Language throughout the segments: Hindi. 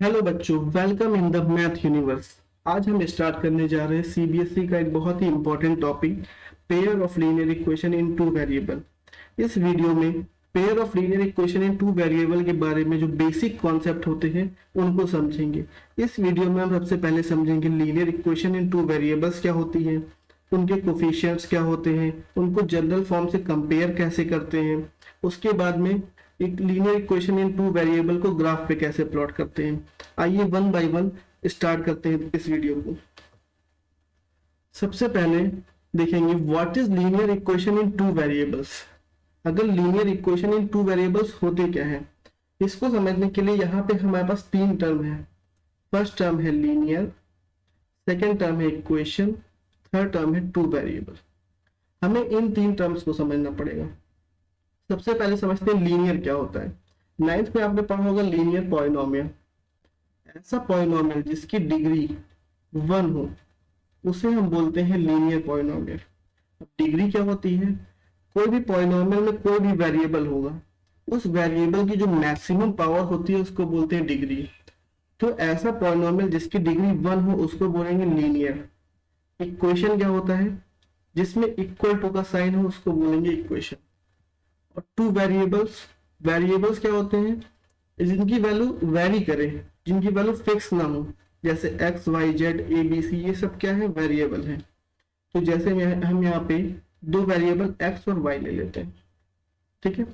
हेलो बच्चों, welcome in the math universe. आज हम स्टार्ट करने जा रहे हैं सीबीएसई का एक बहुत ही important topic, pair of linear equation in two variable. इस वीडियो में pair of linear equation in two variable के बारे में जो बेसिक कॉन्सेप्ट होते हैं उनको समझेंगे। इस वीडियो में हम सबसे पहले समझेंगे linear equation in two variables क्या होती है, उनके कोफिशिएंट्स क्या होते हैं, उनको जनरल फॉर्म से कंपेयर कैसे करते हैं। उसके बाद में एक linear equation in two variable को ग्राफ पे कैसे प्लॉट करते हैं। आइए वन बाय वन स्टार्ट करते हैं इस वीडियो को। सबसे पहले देखेंगे what is linear equation in two variables. अगर linear equation in two variables होते क्या है, इसको समझने के लिए यहाँ पे हमारे पास तीन टर्म है। फर्स्ट टर्म है लीनियर, सेकेंड टर्म है इक्वेशन, थर्ड टर्म है टू वेरिएबल। हमें इन तीन टर्म्स को समझना पड़ेगा। सबसे पहले समझते हैं लीनियर क्या होता है। नाइन्थ में आपने पढ़ा होगा लीनियर पॉलिनोमियल। ऐसा पॉलिनोमियल जिसकी डिग्री 1 हो उसे हम बोलते हैं लीनियर पॉलिनोमियल। अब डिग्री क्या होती है, कोई भी पॉलिनोमियल में कोई भी वेरिएबल होगा, उस वेरिएबल की जो मैक्सिमम पावर होती है उसको बोलते हैं डिग्री। तो ऐसा पॉलिनोमियल जिसकी डिग्री 1 हो उसको बोलेंगे लीनियर। इक्वेशन क्या होता है, जिसमें इक्वल टू का साइन हो उसको बोलेंगे इक्वेशन। और टू वेरिएबल्स क्या होते हैं, जिनकी वैल्यू वेरी करे, जिनकी वैल्यू फिक्स ना हो, जैसे x y z a b c, ये सब क्या है, वेरिएबल है। तो जैसे हम यहाँ पे दो वेरिएबल एक्स और वाई ले लेते हैं, ठीक है।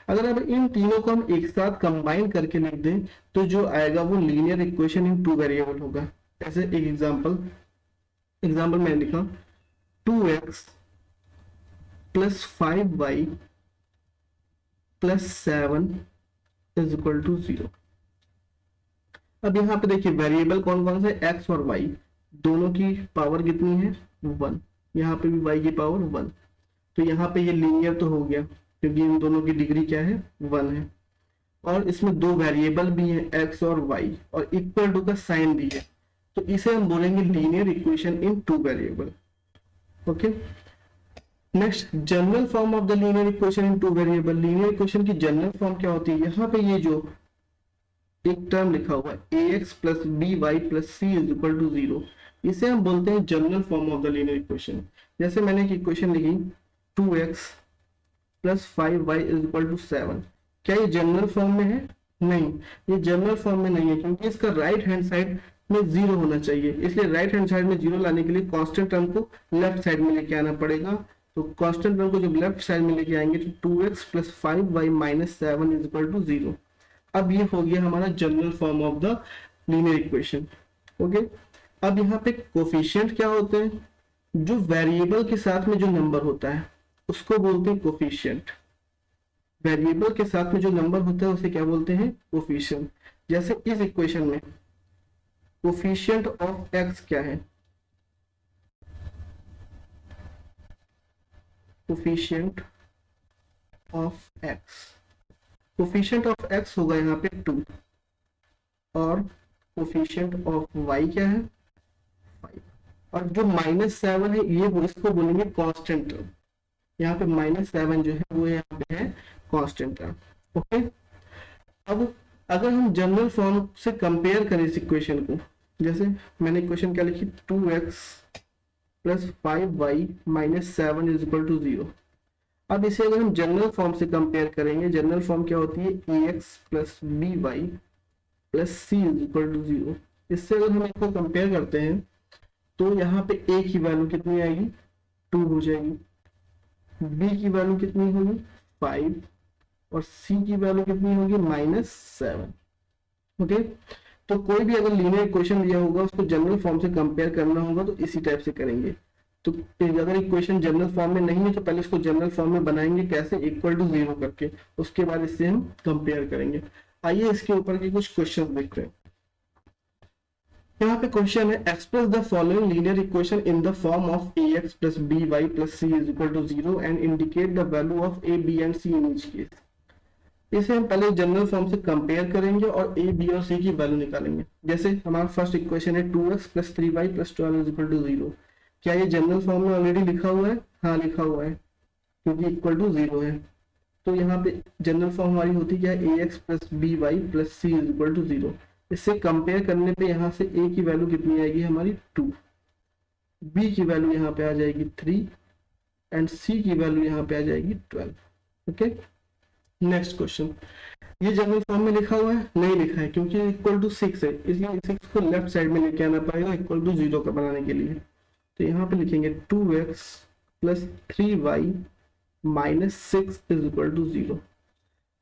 अगर अब इन तीनों को हम एक साथ कंबाइन करके लिख दें तो जो आएगा वो linear equation in two variable होगा। जैसे एक एग्जाम्पल मैंने लिखा 2x plus 5y plus 7 is equal to 0। अब यहाँ पे देखिए वेरिएबल कौन कौन से, x और y, दोनों की पावर कितनी है, 1। यहाँ पे भी y की पावर 1। तो यहाँ पे ये लीनियर तो हो गया क्योंकि इन दोनों की डिग्री क्या है, 1 है। और इसमें दो वेरिएबल भी हैं x और y, और इक्वल टू का साइन भी है, तो इसे हम बोलेंगे linear equation in two variable. Okay, next general form of the linear equation in two variable. Linear equation की जनरल फॉर्म क्या होती है, यहाँ पे ये जो एक टर्म लिखा हुआ है ax plus b y plus c is equal to 0, इसे हम बोलते हैं general form of the linear equation. जैसे मैंने एक इक्वेशन लिखी 2x plus 5y is equal to 7, क्या ये जनरल फॉर्म में है, नहीं, ये जनरल फॉर्म में नहीं है क्योंकि इसका राइट हैंड साइड में 0 होना चाहिए। इसलिए राइट हैंड साइड में 0 लाने के लिए कांस्टेंट टर्म को लेफ्ट साइड में लेके आना पड़ेगा। तो कांस्टेंट टर्म को जब लेफ्ट साइड में लेके आएंगे तो 2x plus 5y minus 7 is equal to 0। अब ये हो गया हमारा general form of the linear equation. Okay, अब यहाँ पे कोफिशिएंट क्या होते हैं, जो वेरिएबल के साथ में जो नंबर होता है उसको बोलते हैं कोफिशिएंट। वेरिएबल के साथ में जो नंबर होता है उसे क्या बोलते हैं, कोफिशिएंट। जैसे इस इक्वेशन में कोफिशिएंट ऑफ x क्या है, coefficient of x, coefficient of x होगा यहाँ पे 2, और कोफिशिएंट ऑफ y क्या है, 5। और जो -7 है ये इसको बोलेंगे कांस्टेंट टर्म। यहाँ पे -7 जो है वो यहाँ पे है कांस्टेंट टर्म। ओके, अब अगर हम जनरल फॉर्म से कंपेयर करें इस इक्वेशन को, जैसे मैंने इक्वेशन क्या लिखी 2x plus 5y minus 7 is equal to 0। अब इसे अगर हम जनरल फॉर्म से कंपेयर करेंगे, जनरल फॉर्म क्या होती है ax plus b y plus c is equal to 0। इससे अगर हम इसको कंपेयर करते हैं तो यहाँ पे a की वैल्यू कितनी आएगी, 2 हो जाएगी, b की वैल्यू कितनी होगी, 5, और c की वैल्यू कितनी होगी, -7। ओके, तो कोई भी अगर लीनियर इक्वेशन दिया होगा उसको जनरल फॉर्म से कंपेयर करना होगा तो इसी टाइप से करेंगे। तो अगर इक्वेशन जनरल फॉर्म में नहीं है तो पहले इसको जनरल फॉर्म में बनाएंगे, कैसे, इक्वल टू 0 करके, उसके बाद इससे हम कंपेयर करेंगे। आइए इसके ऊपर के कुछ क्वेश्चन देखते हैं। यहाँ पे क्वेश्चन है express the following linear equation in the form of ax plus b y plus c is equal to 0 and indicate the value of a b and c in each case. इसे हम पहले जनरल फॉर्म से कंपेयर करेंगे और a b और c की वैल्यू निकालेंगे। जैसे हमारा फर्स्ट इक्वेशन है 2x plus 3y plus 12 is equal to 0। क्या ये जनरल फॉर्म में ऑलरेडी लिखा हुआ है, हाँ लिखा हुआ है क्योंकि इक्वल टू 0 है। तो यहाँ पे जनरल फॉर्म हमारी होती क्या है, ax plus b y plus c is equal to 0। इससे कंपेयर करने पे यहाँ से a की वैल्यू कितनी आएगी हमारी 2, b की वैल्यू यहाँ पे आ जाएगी 3 एंड c की वैल्यू यहाँ पे आ जाएगी 12। Okay, next question. ये जनरल फॉर्म में लिखा हुआ है? नहीं लिखा है, क्योंकि इक्वल टू 6 है, इसलिए 6 को लेफ्ट साइड में लेके आना पड़ेगा इक्वल टू 0 का बनाने के लिए। तो यहाँ पे लिखेंगे 2x plus 3y minus 6 is equal to 0।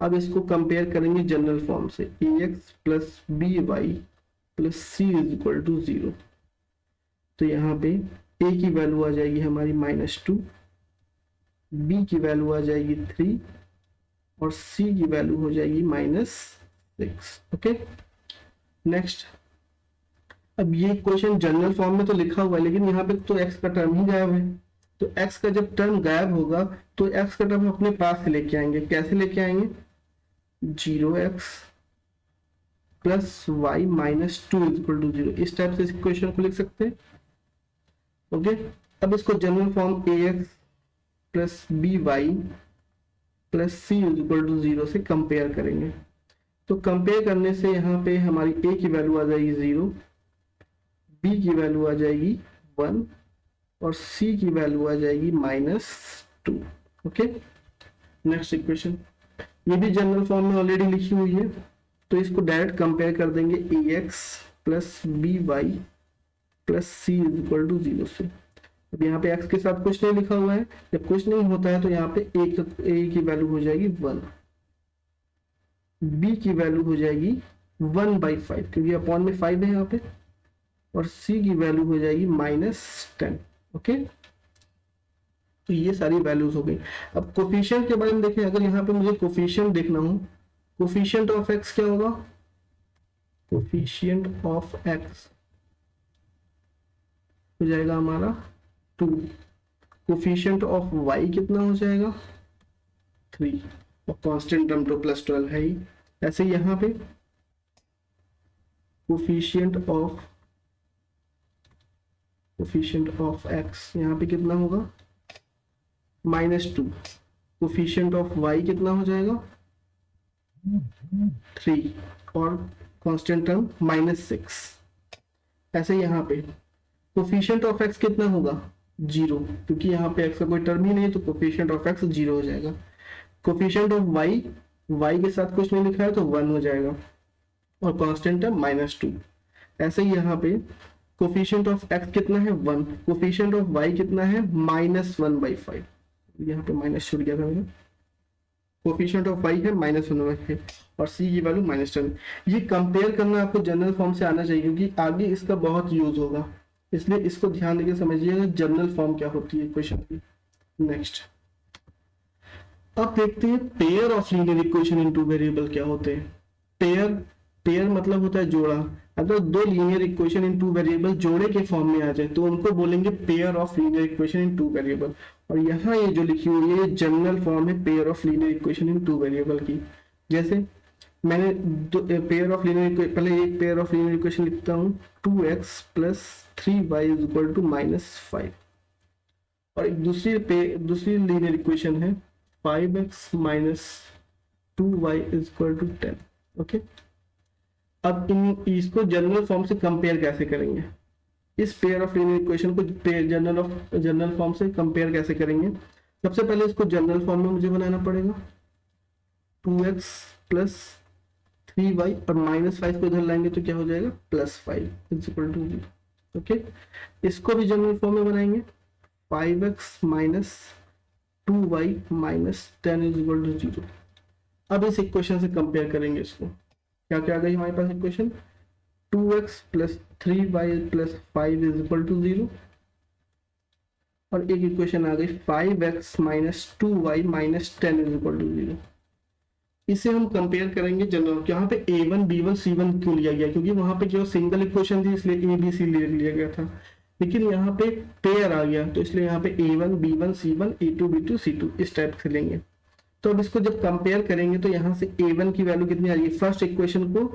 अब इसको कंपेयर करेंगे जनरल फॉर्म से, ax plus by plus c is equal to 0। तो यहाँ पे a की वैल्यू आ जाएगी हमारी -2, b की वैल्यू आ जाएगी 3 और c की वैल्यू हो जाएगी -6। Okay, next. अब ये क्वेश्चन जनरल फॉर्म में तो लिखा हुआ है, लेकिन यहाँ पे तो x का टर्म ही गायब है। तो x का जब टर्म गायब होगा तो x का टर्म अपने पास से लेके आएंगे। कैसे लेके आएंगे? 0x plus y minus 2 is equal to 0, इस टाइप से इस क्वेश्चन को लिख सकते हैं। ओके, अब इसको general form ax plus by plus c is equal to 0 से कंपेयर करेंगे। तो कंपेयर करने से यहाँ पे हमारी a की वैल्यू आ जाएगी 0, b की वैल्यू आ जाएगी 1 और c की वैल्यू आ जाएगी -2। Okay, next equation. ये भी जनरल फॉर्म में ऑलरेडी लिखी हुई है, तो इसको डायरेक्ट कंपेयर कर देंगे ax plus by plus c is equal to 0 से। अब यहाँ पे x के साथ कुछ नहीं लिखा हुआ है, जब कुछ नहीं होता है तो यहाँ पे a की वैल्यू हो जाएगी 1, b की वैल्यू हो जाएगी 1/5 क्योंकि अपॉन में 5 है यहाँ पे, और c की वैल्यू हो जाएगी -10। ओके, तो ये सारी वैल्यूज हो गई। अब कोफिशिएंट के बारे में देखें, अगर यहाँ पे मुझे कोफिशिएंट देखना हो, कोफिशिएंट ऑफ x क्या होगा? कोफिशिएंट ऑफ x हो जाएगा हमारा 2, कोफिशिएंट ऑफ y कितना हो जाएगा? 3, और कांस्टेंट टर्म तो +12 है ही। ऐसे यहाँ पे कोफिशिएंट ऑफ x यहाँ पे कितना होगा? -2, कोफिशिएंट ऑफ y कितना हो जाएगा? 3 और कांस्टेंट टर्म -6। ऐसे यहाँ पे कोफिशिएंट ऑफ x कितना होगा? 0, क्योंकि यहाँ पे x का कोई टर्म ही नहीं है, तो कोफिशिएंट ऑफ x 0 हो जाएगा। कोफिशिएंट ऑफ y के साथ कुछ नहीं लिखा है तो 1 हो जाएगा, और कांस्टेंट टर्म -2। ऐसे ही यहाँ पे कोफिशिएंट ऑफ x कितना है? 1, कोफिशिएंट ऑफ y कितना है? -1/5, यहाँ पे माइनस छूट गया था मेरा। कोफिशिएंट ऑफ y है -1/5 और c की वैल्यू -10। ये कंपेयर करना आपको जनरल फॉर्म से आना चाहिए, क्योंकि आगे इसका बहुत यूज होगा, इसलिए इसको ध्यान देकर समझिएगा जनरल फॉर्म क्या होती है इक्वेशन की। नेक्स्ट, अब देखते हैं pair of linear equation in two variable क्या होते हैं। पेयर मतलब होता है जोड़ा। अगर दो linear equation in two variable जोड़े के फॉर्म में आ जाए तो उनको बोलेंगे pair of linear equation in two variable. और यहाँ ये जो लिखी हुई है ये जनरल फॉर्म है pair of linear equation in two variable की। जैसे मैंने पेयर ऑफ लीनियर, पहले एक पेयर ऑफ लीनियर इक्वेशन लिखता हूँ, 2x plus 3y is equal to -5, और एक दूसरी लीनियर इक्वेशन है 5x minus 2y is equal to 10। Okay, अब इसको जनरल फॉर्म से कंपेयर कैसे करेंगे? इस पेयर ऑफ लीनियर इक्वेशन को जनरल फॉर्म से कंपेयर कैसे करेंगे? सबसे पहले इसको जनरल फॉर्म में मुझे बनाना पड़ेगा। 2x प्लस 3y और -5 को इधर लाएंगे तो क्या हो जाएगा? +5 इज इक्वल टू 0। ओके, इसको भी जनरल फॉर्म में बनाएंगे। 5x minus 2y minus 10 is equal to 0। अब इस इक्वेशन से कंपेयर करेंगे इसको। क्या क्या आ गई हमारे पास equation? 2x plus 3y plus 5 is equal to 0, और एक इक्वेशन आ गई 5x minus 2y minus 10 is equal to 0। इसे हम कंपेयर करेंगे जनरल। यहाँ पे a1 b1 c1 क्यों लिया गया? क्योंकि वहां पे केवल सिंगल इक्वेशन थी, इसलिए a b c लिया गया था। लेकिन यहाँ पे पेयर आ गया तो इसलिए यहाँ पे a1 b1 c1 a2 b2 c2 इस टाइप से लेंगे। तो अब इसको जब कंपेयर करेंगे तो यहाँ से a1 की वैल्यू कितनी आ रही है? फर्स्ट इक्वेशन को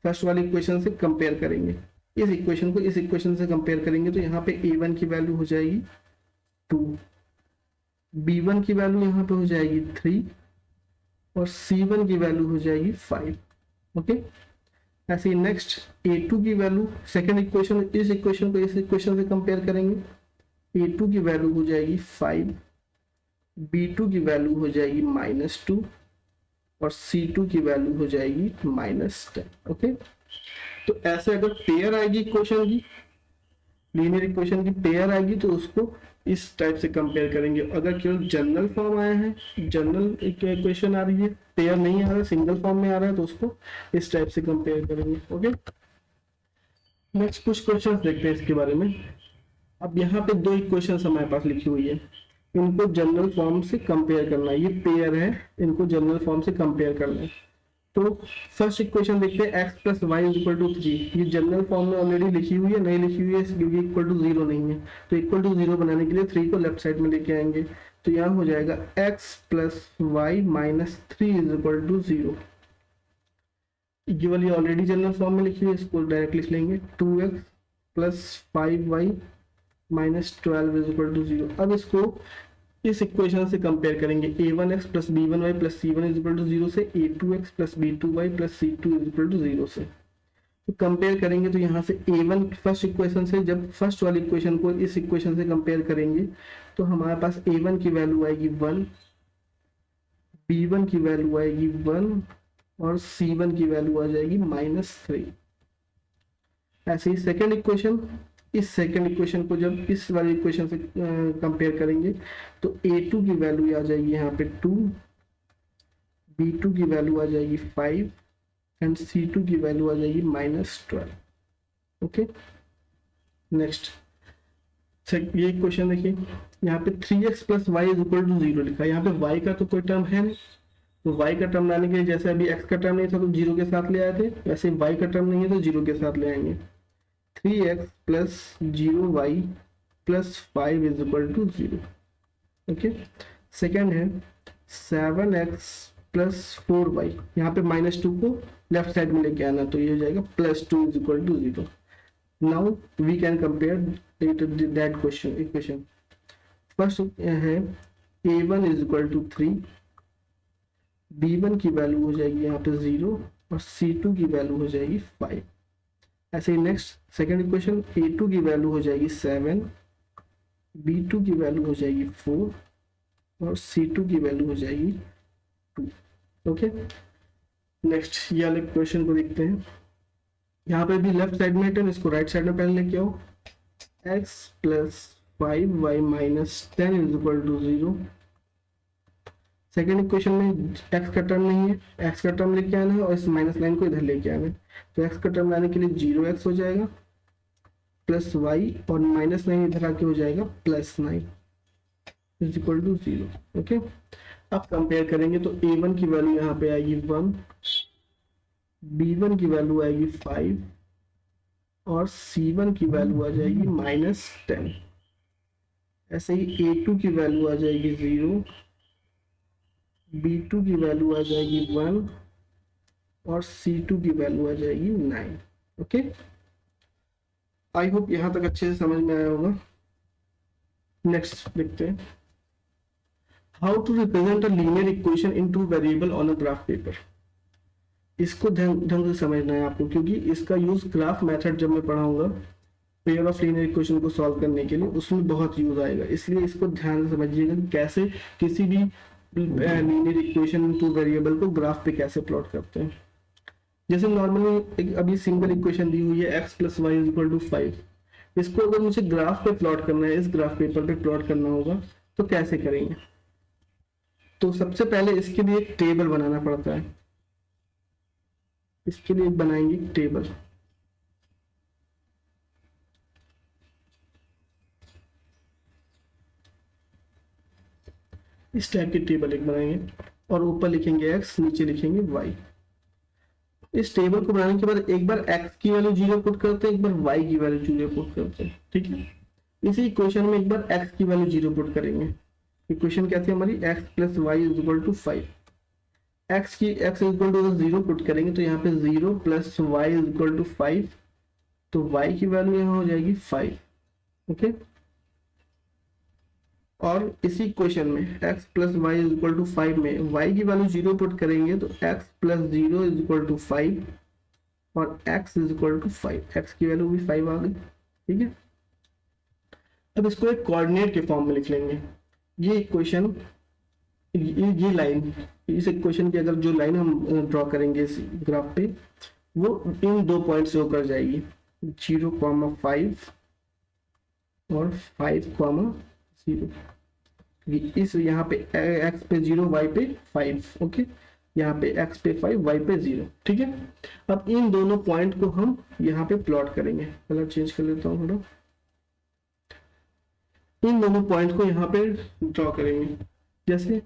फर्स्ट वाली इक्वेशन से कंपेयर करेंगे, इस इक्वेशन को इस इक्वेशन से कंपेयर करेंगे तो यहाँ पे a1 की वैल्यू हो जाएगी 2, b1 की वैल्यू यहाँ पे हो जाएगी 3 और c1 की वैल्यू हो जाएगी 5। ओके, ऐसे ही नेक्स्ट a2 की वैल्यू, सेकेंड इक्वेशन, इस इक्वेशन को इस इक्वेशन से कंपेयर करेंगे, a2 की वैल्यू हो जाएगी 5, b2 की वैल्यू हो जाएगी -2 और c2 की वैल्यू हो जाएगी -10। ओके, तो ऐसे अगर पेयर आएगी इक्वेशन की, लीनियर इक्वेशन की पेयर आएगी तो उसको इस टाइप से कंपेयर करेंगे। अगर केवल जनरल फॉर्म आया है, जनरल इक्वेशन आ रही है, पेयर नहीं आ रहा है, सिंगल फॉर्म में आ रहा है, तो उसको इस टाइप से कंपेयर करेंगे। ओके, नेक्स्ट कुछ क्वेश्चंस देखते हैं इसके बारे में। अब यहाँ पे दो इक्वेशंस हमारे पास लिखी हुई है, इनको जनरल फॉर्म से कंपेयर करना है, ये पेयर है, इनको जनरल फॉर्म से कंपेयर करना है। तो फर्स्ट इक्वेशन देखते हैं, x plus y is equal to 3। ये जनरल फॉर्म में ऑलरेडी लिखी हुई है, नहीं लिखी हुई है क्योंकि इक्वल टू 0 नहीं है, तो इक्वल टू 0 बनाने के लिए 3 को लेफ्ट साइड में लेके आएंगे, तो यहाँ हो जाएगा x plus y minus 3 is equal to 0। ये वाली ऑलरेडी जनरल फॉर्म में लिखी हुई है, इसको डायरेक्ट लिख लेंगे, 2x plus 5y minus 12 is equal to 0। अब इसको इस इक्वेशन से कंपेयर करेंगे, a1x plus b1y plus c1 is equal to 0 से, a2x plus b2y plus c2 is equal to 0 से। तो कंपेयर करेंगे तो यहाँ से a1 फर्स्ट इक्वेशन से, जब फर्स्ट वाली इक्वेशन को इस इक्वेशन से कंपेयर करेंगे तो हमारे पास a1 की वैल्यू आएगी 1, b1 की वैल्यू आएगी 1 और c1 की वैल्यू आ जाएगी -3। ऐसे ही सेकेंड इक्वेशन, इस सेकेंड इक्वेशन को जब इस वाली इक्वेशन से कंपेयर करेंगे तो a2 की वैल्यू आ जाएगी यहाँ पे 2, b2 की वैल्यू आ जाएगी 5 एंड c2 की वैल्यू आ जाएगी -12। ओके, नेक्स्ट ये इक्वेशन देखिए, यहाँ पे 3x plus y is equal to 0 लिखा है, यहाँ पे y का तो कोई टर्म है नहीं, तो y का टर्म लाने के लिए जैसे अभी x का टर्म नहीं था तो 0 के साथ ले आए थे, वैसे y का टर्म नहीं है तो 0 के साथ ले आएंगे। 3x plus 0y plus 5 is equal to 0। ओके, सेकेंड है 7x प्लस 4y, यहाँ पे -2 को लेफ्ट साइड में लेके आना, तो ये हो जाएगा +2 is equal to 0। Now we can compare that question equation. First है a1 is equal to 3, b1 की वैल्यू हो जाएगी यहाँ पे 0 और c2 की वैल्यू हो जाएगी 5। ऐसे ही नेक्स्ट सेकेंड इक्वेशन, a2 की वैल्यू हो जाएगी 7, b2 की वैल्यू हो जाएगी 4 और c2 की वैल्यू हो जाएगी 2। ओके, नेक्स्ट ये वाले क्वेश्चन को देखते हैं। यहाँ पे भी लेफ्ट साइड में टर्म, इसको राइट साइड में पहले लेके आओ, x plus 5y minus 10 is equal to 0। Second equation में x का टर्म नहीं है, x का टर्म लेके आना है और इस -9 को इधर लेके आना है, तो x का टर्म लाने के लिए 0x हो जाएगा प्लस y और -9 इधर आके हो जाएगा +9 इज इक्वल टू 0। ओके, अब कंपेयर करेंगे तो a1 की वैल्यू यहाँ पे आएगी 1, b1 की वैल्यू आएगी 5 और c1 की वैल्यू आ जाएगी -10। ऐसे ही a2 की वैल्यू आ जाएगी 0, b2 की वैल्यू आ जाएगी 1 और c2 की वैल्यू आ जाएगी 9। ओके, आई होप यहां तक अच्छे से समझ में आया होगा। नेक्स्ट देखते हैं, how to represent a linear equation in two variable on a graph paper. इसको ढंग से समझना है आपको, क्योंकि इसका यूज ग्राफ मेथड जब मैं पढ़ाऊंगा पेयर ऑफ लीनियर इक्वेशन को सॉल्व करने के लिए, उसमें बहुत यूज आएगा, इसलिए इसको ध्यान से समझिएगा कि कैसे किसी भी linear equation in two variable को ग्राफ पे कैसे प्लॉट करते हैं। जैसे नॉर्मली अभी सिंगल इक्वेशन दी हुई है x plus y is equal to 5, इसको अगर मुझे ग्राफ पे प्लॉट करना है, इस ग्राफ पेपर पे प्लॉट करना होगा तो कैसे करेंगे। तो सबसे पहले इसके लिए एक टेबल बनाना पड़ता है, इसके लिए बनाएंगे टेबल। इस टाइप की टेबल एक बनाएंगे और ऊपर लिखेंगे x, नीचे लिखेंगे y। इस टेबल को बनाने के बाद एक बार x की वैल्यू 0 पुट करते हैं, एक बार y की वैल्यू 0 पुट करते हैं, ठीक है। इसी इक्वेशन में एक बार x की वैल्यू 0 पुट करेंगे। इक्वेशन क्या थी हमारी, x plus y is equal to 5। x is equal to 0 put करेंगे तो यहाँ पे 0 plus y is equal to 5, तो y की वैल्यू यहाँ हो जाएगी 5। ओके, और इसी इक्वेशन में x plus y is equal to 5 में y की वैल्यू 0 पुट करेंगे तो x plus 0 is equal to 5 और x is equal to 5, x की वैल्यू भी 5 आ गई। ठीक है, अब इसको एक कोऑर्डिनेट के फॉर्म में लिख लेंगे। ये इक्वेशन, ये लाइन, इस इक्वेशन की अगर जो लाइन हम ड्रॉ करेंगे इस ग्राफ पे, वो इन दो पॉइंट से होकर जाएगी, 0,5 और 5,0। इस यहाँ पे x पे 0, y पे 5, ओके, यहाँ पे x पे 5, y पे 0। ठीक है, अब इन दोनों पॉइंट को हम यहाँ पे प्लॉट करेंगे। कलर चेंज कर लेता हूँ थोड़ा। इन दोनों पॉइंट को यहाँ पे ड्रॉ करेंगे। जैसे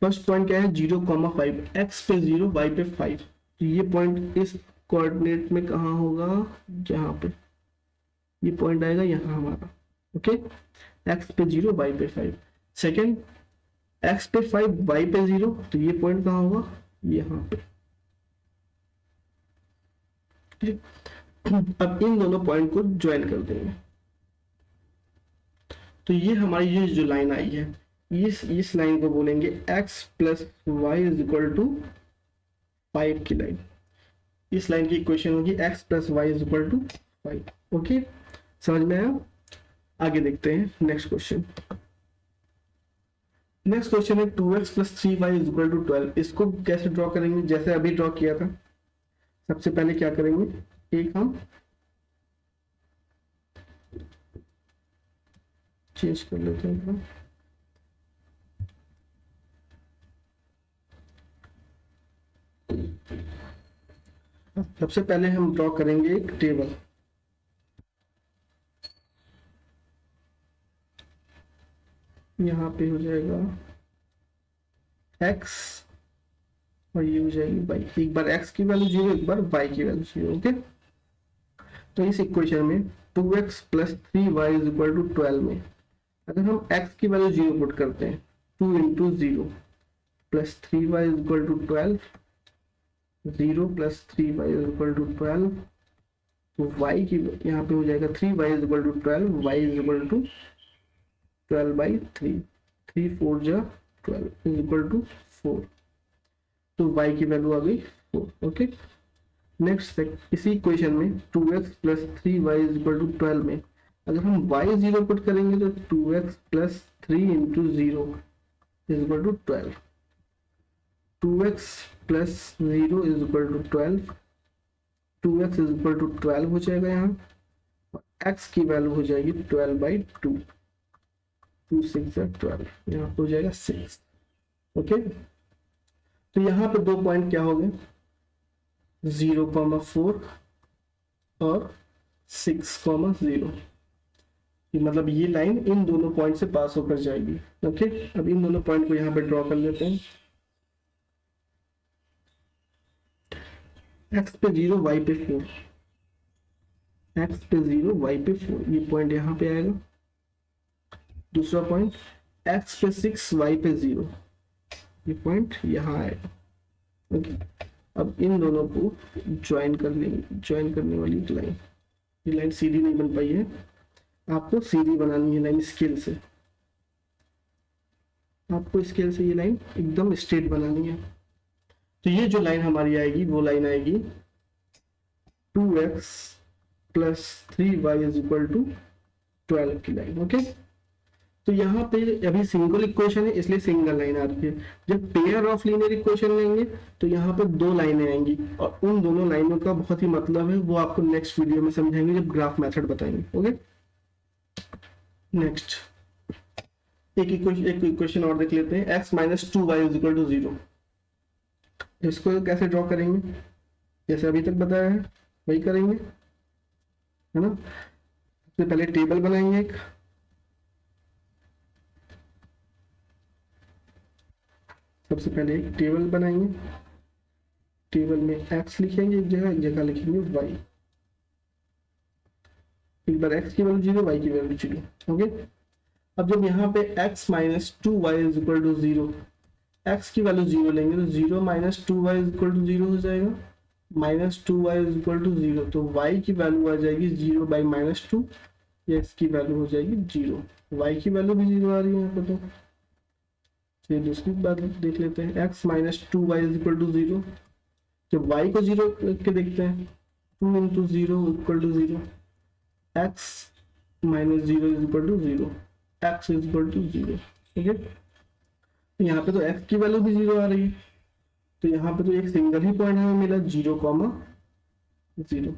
फर्स्ट पॉइंट क्या है, 0,5, x पे 0, y पे 5। तो ये पॉइंट इस कोऑर्डिनेट में कहाँ होगा, जहाँ पे ये पॉइंट आएगा यहाँ हमारा। ओके, x पे 0, y पे 5। सेकेंड, x पे 5, y पे 0, तो ये पॉइंट कहाँ होगा, यहाँ पे। अब इन दोनों पॉइंट को ज्वाइन कर देंगे। तो ये हमारी ये जो लाइन आई है, इस लाइन को बोलेंगे x plus y is equal to 5 की लाइन। इस लाइन की इक्वेशन होगी x plus y is equal to 5। Okay, समझ में आया? आगे देखते हैं नेक्स्ट क्वेश्चन। नेक्स्ट क्वेश्चन है 2x plus 3y is equal to 12। इसको कैसे ड्रॉ करेंगे, जैसे अभी ड्रॉ किया था। सबसे पहले क्या करेंगे, एक हम चेंज कर लेते हैं। सबसे पहले हम ड्रॉ करेंगे एक टेबल। यहाँ पे हो जाएगा x और ये हो जाएगी y। एक बार x की वैल्यू 0, एक बार y की वैल्यू 0। ओके, तो इस इक्वेशन में 2x plus 3y is equal to 12 में अगर हम x की वैल्यू 0 पुट करते हैं, 2 into 0 plus 3y is equal to 12, 0 plus 3y is equal to 12। तो y की यहाँ पे हो जाएगा 3y is equal to 12, y is equal to 12/3, 3 4 जा 12 इज इक्वल टू 4। तो y की वैल्यू आ गई 4। ओके, नेक्स्ट इसी इक्वेशन में 2x plus 3y is equal to 12 में अगर हम y 0 पुट करेंगे तो 2x plus 3 into 0 is equal to 12। 2x plus 0 is equal to 12, 2x is equal to 12 हो जाएगा यहाँ, और x की वैल्यू हो जाएगी 12/2, 2 6 12, यहाँ पे हो जाएगा 6। ओके, तो यहाँ पे दो पॉइंट क्या हो गए, 0,4 और 6,0। मतलब ये लाइन इन दोनों पॉइंट से पास होकर जाएगी। ओके, अब इन दोनों पॉइंट को यहाँ पे ड्रॉ कर लेते हैं। x पे 0, y पे 4, x पे 0, y पे 4, ये पॉइंट यहाँ पे आएगा। दूसरा पॉइंट x पे 6, y पे 0, ये पॉइंट यहाँ आएगा। ओके, अब इन दोनों को ज्वाइन कर लेंगे, ज्वाइन करने वाली लाइन। ये लाइन सीधी नहीं बन पाई है, आपको सीधी बनानी है लाइन स्केल से। आपको स्केल से ये लाइन एकदम स्ट्रेट बनानी है। तो ये जो लाइन हमारी आएगी वो लाइन आएगी 2x plus 3y is equal to 12 की लाइन। ओके, तो यहाँ पे अभी सिंगल इक्वेशन है इसलिए सिंगल लाइन आ रही है। जब पेयर ऑफ लीनियर इक्वेशन लेंगे तो यहाँ पे दो लाइनें आएंगी, और उन दोनों लाइनों का बहुत ही मतलब है, वो आपको नेक्स्ट वीडियो में समझाएंगे जब ग्राफ मेथड बताएंगे। ओके, नेक्स्ट एक इक्वेशन और देख लेते हैं, x minus 2y is equal to 0। इसको कैसे ड्रॉ करेंगे, जैसे अभी तक बताया है वही करेंगे, है ना। सबसे पहले टेबल बनाएंगे एक, सबसे पहले एक टेबल बनाएंगे। टेबल में x लिखेंगे एक जगह लिखेंगे y। एक बार x की वैल्यू 0, y की वैल्यू 0। ओके, अब जब यहाँ पे x minus 2y is equal to 0, x की वैल्यू 0 लेंगे तो 0 minus 2y is equal to 0 हो जाएगा, minus 2y is equal to 0। तो y की वैल्यू आ जाएगी 0 बाई माइनस 2, x की वैल्यू हो जाएगी 0, y की वैल्यू भी 0 आ रही है यहाँ पे। तो चलिए दूसरी बात देख लेते हैं, x minus 2y is equal to 0। जब y को 0 के देखते हैं, 2 into 0 equal to 0, x minus 0 is equal to 0, x is equal to 0। ठीक है, यहाँ पे तो x की वैल्यू भी 0 आ रही है, तो यहाँ पे तो एक सिंगल ही पॉइंट हमें मिला 0,0।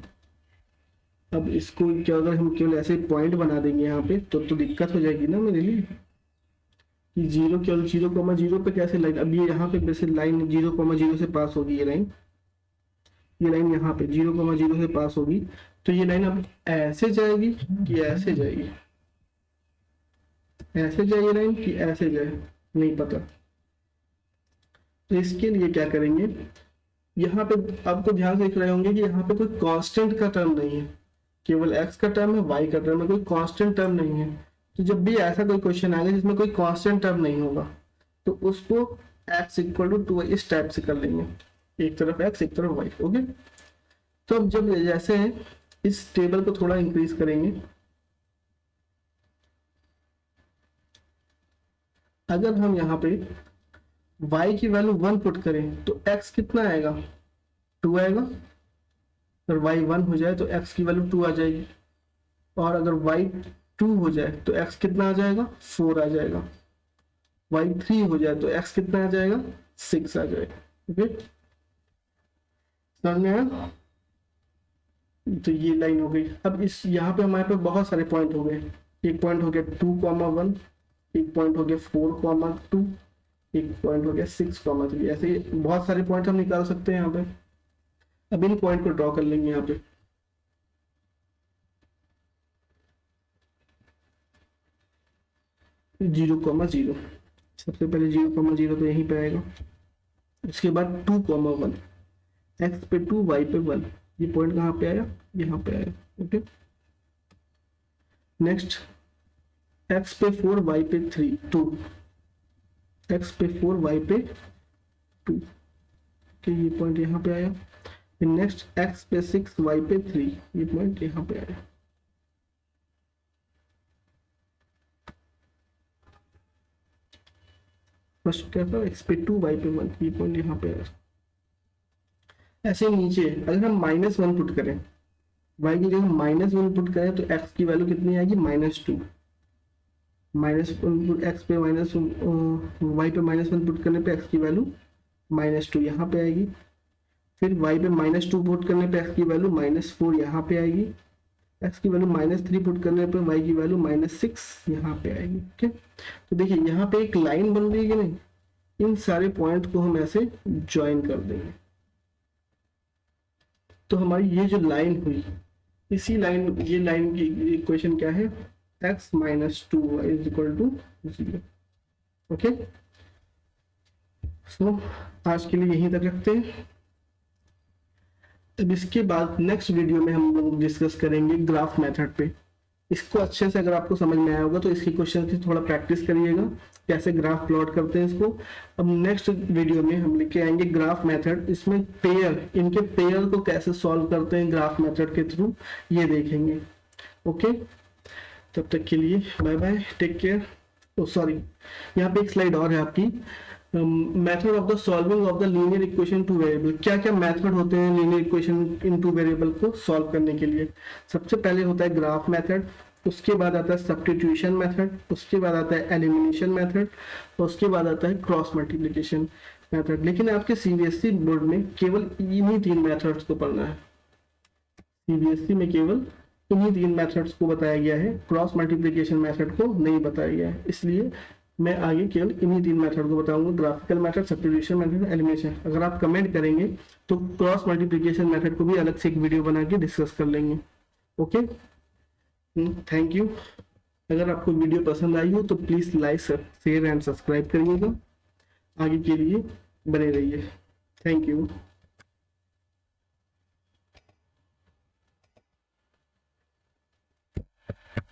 अब इसको क्या अगर हम केवल ऐसे पॉइंट बना देंगे यहाँ पे तो दिक्कत हो जाएगी ना मेरे लिए कि 0 केवल 0,0 पे कैसे लाइन। अब ये यहाँ पे वैसे लाइन 0,0 से पास होगी, ये लाइन यहाँ पे 0,0 से पास होगी, तो ये लाइन अब ऐसे जाएगी कि ऐसे जाएगी, ऐसे जाएगी लाइन कि ऐसे जाए, नहीं पता। तो इसके लिए क्या करेंगे, यहाँ पे आपको ध्यान से देख रहे होंगे कि यहाँ पे कोई कांस्टेंट का टर्म नहीं है, केवल x का टर्म है, y का टर्म है, कोई कांस्टेंट टर्म नहीं है। तो जब भी ऐसा कोई क्वेश्चन आएगा जिसमें कोई कांस्टेंट टर्म नहीं होगा तो उसको x इक्वल टू 2 इस टाइप से कर लेंगे, एक तरफ x एक तरफ y। ओके, तो अब जब जैसे इस टेबल को थोड़ा इंक्रीज करेंगे, अगर हम यहाँ पे y की वैल्यू 1 पुट करें तो x कितना आएगा, 2 आएगा। अगर y 1 हो जाए तो x की वैल्यू 2 आ जाएगी, और अगर y 2 हो जाए तो x कितना आ जाएगा, 4 आ जाएगा। y 3 हो जाए तो x कितना आ जाएगा, 6 आ जाएगा। ओके, समझ में आया? तो ये लाइन हो गई। अब इस यहाँ पे हमारे पास बहुत सारे पॉइंट हो गए, एक पॉइंट हो गया 2,1, एक पॉइंट हो गया 4,2, एक पॉइंट हो गया 6,3। ऐसे बहुत सारे पॉइंट हम निकाल सकते हैं यहाँ पे। अब इन पॉइंट को ड्रॉ कर लेंगे यहाँ पे। जीरो कॉमा जीरो, सबसे पहले 0,0 तो यहीं पे आएगा, उसके बाद 2,1, x पे 2 y पे 1, ये पॉइंट कहाँ पे आया, यहाँ पे आया। ओके, नेक्स्ट x पे 4 y पे 3 2, x पे 4 y पे 2, ये पॉइंट यहाँ पे आया। नेक्स्ट x पे 6 y पे 3, ये पॉइंट यहाँ पे आया। फर्स्ट क्या था, x पे 2 y पे 1, ये पॉइंट यहाँ पे आया। ऐसे नीचे अगर हम -1 पुट करें, y की जगह -1 पुट करें तो x की वैल्यू कितनी आएगी, -2। x पे y पे -1 पुट करने पे x की वैल्यू -2 यहाँ पे आएगी। फिर y पे -2 पुट करने पे x की वैल्यू -4 यहाँ पे आएगी। x की वैल्यू -3 पुट करने पे y की वैल्यू -6 यहाँ पे आएगी। ठीक है, तो देखिए यहाँ पे एक लाइन बन रही है कि नहीं, इन सारे पॉइंट को हम ऐसे ज्वाइन कर देंगे तो हमारी ये जो लाइन हुई, इसी लाइन, ये लाइन की इक्वेशन क्या है, x - 2y is equal to 0। Okay, so आज के लिए यहीं तक रखते हैं। अब इसके बाद नेक्स्ट वीडियो में हम लोग डिस्कस करेंगे ग्राफ मेथड पे। इसको अच्छे से अगर आपको समझ में आया होगा तो इसकी क्वेश्चन की थोड़ा प्रैक्टिस करिएगा, कैसे ग्राफ प्लॉट करते हैं इसको। अब नेक्स्ट वीडियो में हम लेके आएंगे ग्राफ मेथड, इसमें पेयर, इनके पेयर को कैसे सॉल्व करते हैं ग्राफ मेथड के थ्रू, ये देखेंगे। ओके, तब तक के लिए बाय बाय, टेक केयर। ओ सॉरी, यहाँ पे एक स्लाइड और है आपकी, method of the solving of the linear equation two variable. क्या क्या मेथड होते हैं linear equation in two variable को सॉल्व करने के लिए। सबसे पहले होता है ग्राफ मेथड, उसके बाद आता है सब्स्टिट्यूशन मेथड, उसके बाद आता है एलिमिनेशन मेथड, और उसके बाद आता है क्रॉस मल्टीप्लिकेशन मेथड। लेकिन आपके सीबीएसई बोर्ड में केवल इन्हीं 3 मेथड्स को पढ़ना है। सीबीएसई में केवल इन्हीं 3 मेथड्स को बताया गया है, क्रॉस मल्टीप्लिकेशन मेथड को नहीं बताया गया है। इसलिए मैं आगे केवल इन्हीं 3 मेथड को बताऊंगा, graphical method, substitution method, elimination. अगर आप कमेंट करेंगे तो क्रॉस मल्टीप्लिकेशन मेथड को भी अलग से एक वीडियो बना के डिस्कस कर लेंगे। Okay, thank you. अगर आपको वीडियो पसंद आई हो तो please like, share and subscribe करिएगा। आगे के लिए बने रहिए। Thank you.